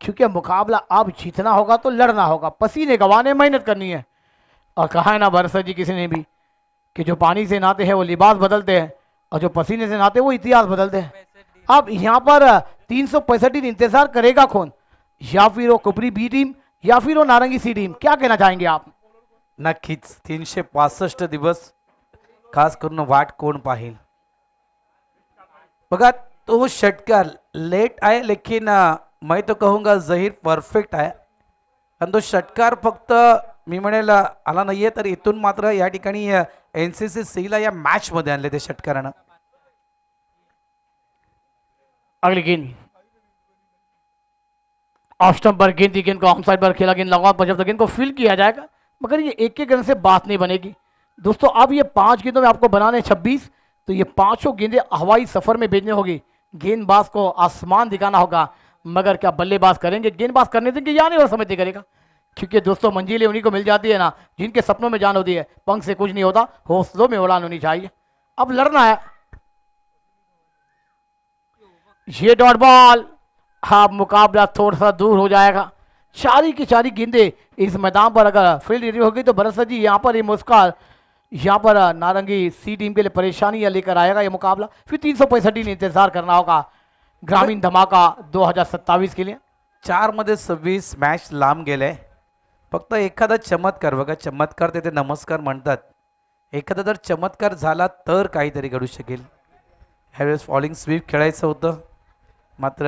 क्योंकि मुकाबला अब जीतना होगा तो लड़ना होगा, पसीने गंवाने मेहनत करनी है। और कहा है ना भरत सर जी किसी ने भी कि जो पानी से नहाते हैं वो लिबास बदलते हैं और जो पसीने से नहाते हैं वो इतिहास बदलते हैं। अब यहाँ पर 365 दिन इंतजार करेगा कौन, या फिर वो कुपरी बी टीम या फिर वो नारंगी सी टीम, क्या कहना चाहेंगे आप? नक्कीच 365 दिवस खास करून वाट कोण पाहिल। बघा तो षटकार लेट आहे लेकिन मैं तो कहूँगा झहीर परफेक्ट आहे, कारण तो षटकार फक्त मी म्हणेल आला नाहीये तर इथून मात्र या ठिकाणी एनसीसी सी ला या मॅच मध्ये आणले ते षटकारानं। अगली गेंद ऑफ स्टंप पर गेंद थी, गेंद को ऑन साइड पर खेला, गेंद लगा पर जब गेंद को फील किया जाएगा, मगर ये एक एक रन से बात नहीं बनेगी दोस्तों। अब ये 5 गेंदों में आपको बनाने 26, तो ये पांचों गेंदें हवाई सफर में भेजने होगी, गेंदबाज को आसमान दिखाना होगा, मगर क्या बल्लेबाज करेंगे? गेंदबाज करने देंगे या नहीं और समझते करेगा, क्योंकि दोस्तों मंजिलें उन्हीं को मिल जाती है ना जिनके सपनों में जान होती है, पंख से कुछ नहीं होता, हौसलों में उड़ान होनी चाहिए। अब लड़ना है, ये डॉट बॉल, हाँ मुकाबला थोड़ा सा दूर हो जाएगा। सारी की सारी गेंदें इस मैदान पर अगर फील्ड एरिया होगी तो भरत सर जी यहाँ पर ये मुस्कान यहाँ पर नारंगी सी टीम के लिए परेशानी लेकर आएगा ये मुकाबला। फिर 365 दिन इंतजार करना होगा ग्रामीण धमाका 2027 के लिए। 4 मध्ये 26 मॅच लांब गेले, फक्त एखादा चमत्कार बघा, चमत्कार ते नमस्कार म्हणतात, एखादा जर चमत्कार झाला तर काहीतरी घडू शकेल। ह्यावेळेस फॉलिंग स्वीप खेळायचं होतं, मात्र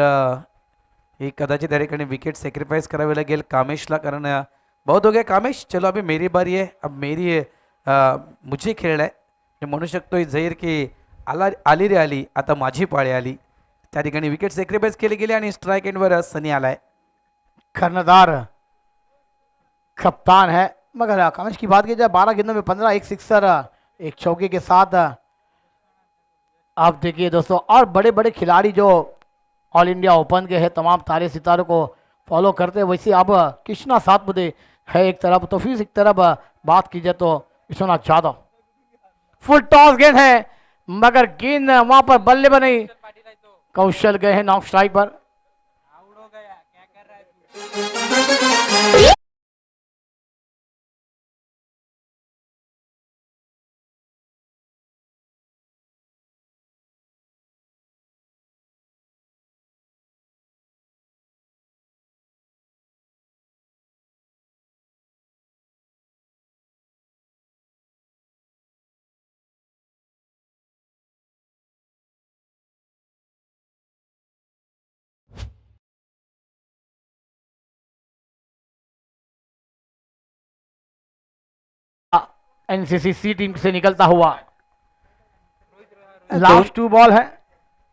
ही कदाचित त्या ठिकाणी विकेट सॅक्रिफाइस करावी लागेल कामेशला, कारण बहुत हो गया कामेश, चलो अभी मेरी बारी है, अब मेरी मुझे खेळणं आहे। मी म्हणू शकतो झहीर की आली रे आली, आता माझी पाळी आली। त्या ठिकाणी विकेट सॅक्रिफाइस केले गेले आणि स्ट्राइक एंडवर सनी आलाय। कर्णधार कप्तान है, मगर कामेश की बात की जाए 12 गेंदों में 15, एक सिक्सर एक चौके के साथ। आप देखिए दोस्तों, और बड़े बड़े खिलाड़ी जो ऑल इंडिया ओपन के हैं, तमाम तारे सितारों को फॉलो करते हैं, वैसे अब कृष्णा सातपुते है एक तरफ, तो फिर एक तरफ बात की जाए तो विश्वनाथ यादव। फुल टॉस गेंद है, मगर गेंद वहां पर बल्ले पर नहीं, कौशल गए हैं नॉक स्ट्राइक पर। एनसीसी टीम से निकलता हुआ लास्ट 2 बॉल है।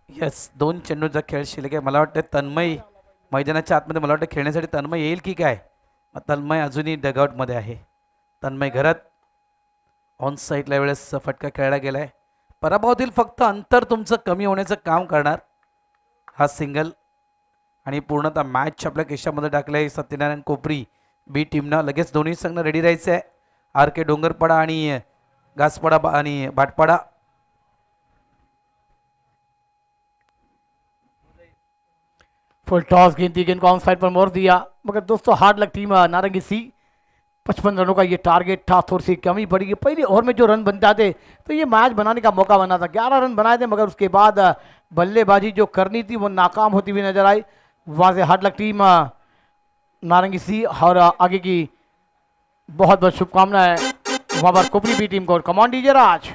यस, 2 चेंडूचा खेळ शिल्लक आहे। मला वाटतं तन्मय मैदानाच्या आतमध्ये, मला वाटतं खेळण्यासाठी तन्मय येईल की काय, तन्मय अजूनही डगआउटमध्ये आहे। तन्मय घरात ऑन साईडला वेळेस फटका खेळला गेलाय, पराभवातील फक्त अंतर तुमचं कमी होण्याचं काम करणार हा सिंगल, आणि पूर्णतः मॅच आपल्या केशामध्ये टाकलाय सत्यनारायण कोपरी बी टीमनं। लगेच दोन्ही संघ रेडी राहायचं आहे, आर के डोंगरपाडा आणि घासपाडा आणि भाटपाडा। फुल टॉस गेंद थी, गेंद को ऑन साइड पर मोड़ दिया, मगर दोस्तों हार्ड लक टीम नारंगी सी 55 रनों का ये टारगेट था, थोड़ी सी कमी पड़ी। पहले ओवर में जो रन बन जाते तो ये मैच बनाने का मौका बना था, 11 रन बनाए थे, मगर उसके बाद बल्लेबाजी जो करनी थी वो नाकाम होती हुई नजर आई। वहाँ से हार्ड लक टीम नारंगी सी और आगे की बहुत बहुत शुभकामनाएं वहाँ पर कोपरी बी टीम को। कमान डीजे राज।